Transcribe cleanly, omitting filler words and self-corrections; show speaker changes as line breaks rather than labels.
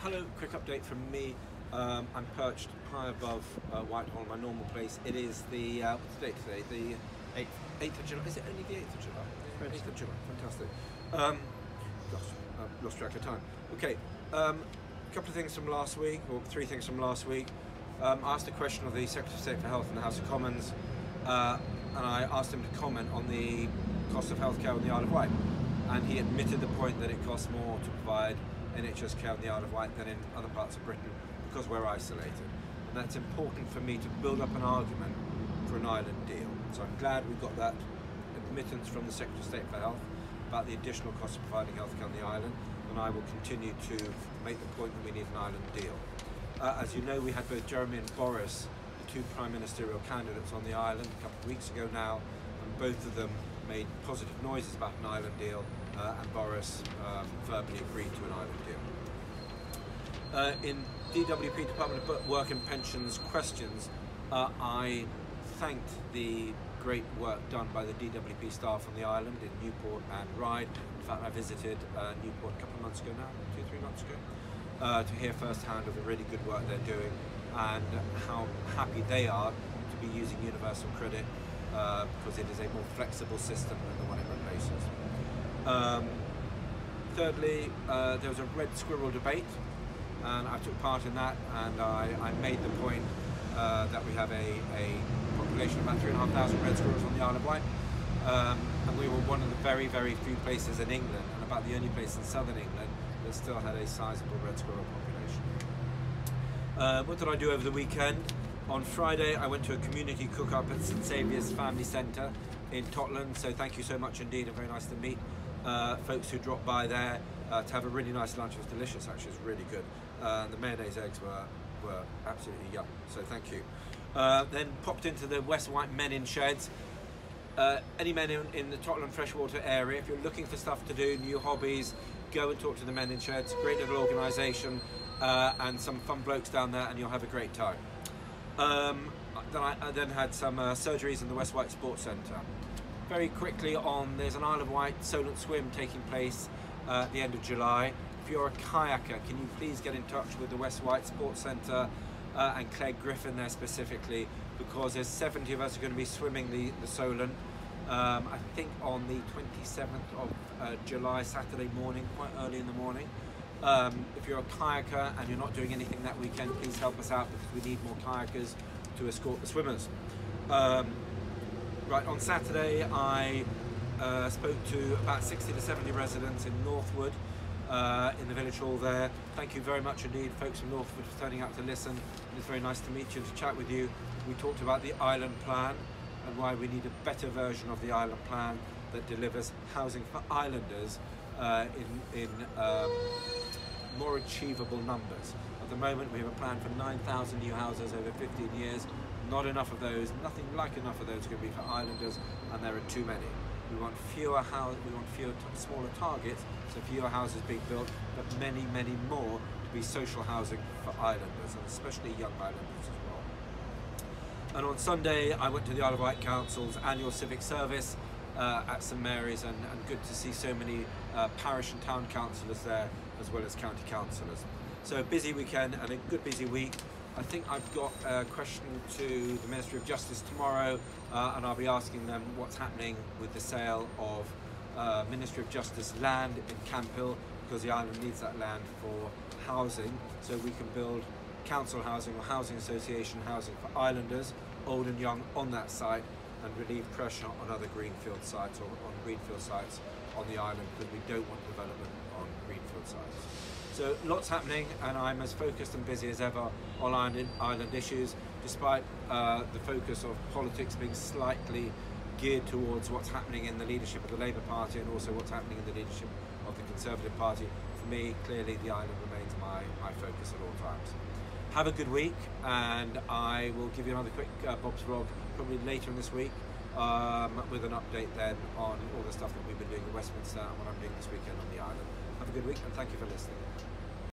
Hello, quick update from me. I'm perched high above Whitehall, my normal place. It is the, what's the date today? The 8th of July. Is it only the 8th of July? 8th of July, fantastic. Gosh, I've lost track of time. Okay, a couple of things from last week, or three things from last week. I asked a question of the Secretary of State for Health in the House of Commons, and I asked him to comment on the cost of healthcare on the Isle of Wight. And he admitted the point that it costs more to provide NHS care on the Isle of Wight than in other parts of Britain because we're isolated. And that's important for me to build up an argument for an island deal. So I'm glad we got that admittance from the Secretary of State for Health about the additional cost of providing healthcare on the island, and I will continue to make the point that we need an island deal. As you know, we had both Jeremy and Boris, the two prime ministerial candidates on the island a couple of weeks ago now, and both of them made positive noises about an island deal, and Boris verbally agreed to an island deal. In DWP, Department of Work and Pensions questions, I thanked the great work done by the DWP staff on the island in Newport and Ryde. In fact, I visited Newport a couple of months ago now, 2-3 months ago, to hear firsthand of the really good work they're doing and how happy they are to be using universal credit because it is a more flexible system than the one it replaces. Thirdly, there was a red squirrel debate, and I took part in that, and I made the point that we have a population of about 3,500 red squirrels on the Isle of Wight, and we were one of the very, very few places in England, and about the only place in southern England that still had a sizable red squirrel population. What did I do over the weekend? On Friday, I went to a community cook-up at St Saviour's Family Centre in Totland, so thank you so much indeed, and very nice to meet folks who dropped by there to have a really nice lunch. It was delicious, actually, it was really good. The mayonnaise eggs were absolutely yum, so thank you. Then popped into the West Wight Men in Sheds. Any men in the Totland freshwater area, if you're looking for stuff to do, new hobbies, go and talk to the Men in Sheds. Great little organisation and some fun blokes down there, and you'll have a great time. I then had some surgeries in the West Wight Sports Centre. Very quickly on, there's an Isle of Wight Solent Swim taking place at the end of July. If you're a kayaker, can you please get in touch with the West Wight Sports Centre and Clegg Griffin there specifically, because there's 70 of us are going to be swimming the Solent, I think on the 27th of July, Saturday morning, quite early in the morning. If you're a kayaker and you're not doing anything that weekend, please help us out because we need more kayakers to escort the swimmers. Right, on Saturday I spoke to about 60 to 70 residents in Northwood, in the village hall there. Thank you very much indeed, folks from Northwood, for turning out to listen. It's very nice to meet you and to chat with you. We talked about the island plan and why we need a better version of the island plan that delivers housing for islanders in more achievable numbers. At the moment we have a plan for 9,000 new houses over 15 years. Not enough of those, nothing like enough of those are going to be for islanders, and there are too many. We want fewer smaller targets, so fewer houses being built, but many, many more to be social housing for islanders, and especially young islanders as well. And on Sunday I went to the Isle of Wight Council's annual Civic Service at St Mary's, and good to see so many parish and town councillors there, as well as county councillors. So a busy weekend and a good busy week. I think I've got a question to the Ministry of Justice tomorrow, and I'll be asking them what's happening with the sale of Ministry of Justice land in Camphill, because the island needs that land for housing, so we can build council housing or housing association housing for islanders, old and young, on that site, and relieve pressure on other greenfield sites or on greenfield sites on the island, because we don't want development on greenfield sites. So lots happening, and I'm as focused and busy as ever on island issues, despite the focus of politics being slightly geared towards what's happening in the leadership of the Labour Party and also what's happening in the leadership of the Conservative Party. For me, clearly the island remains my focus at all times. Have a good week, and I will give you another quick Bob's vlog probably later in this week with an update then on all the stuff that we've been doing in Westminster and what I'm doing this weekend on the island. Have a good week, and thank you for listening.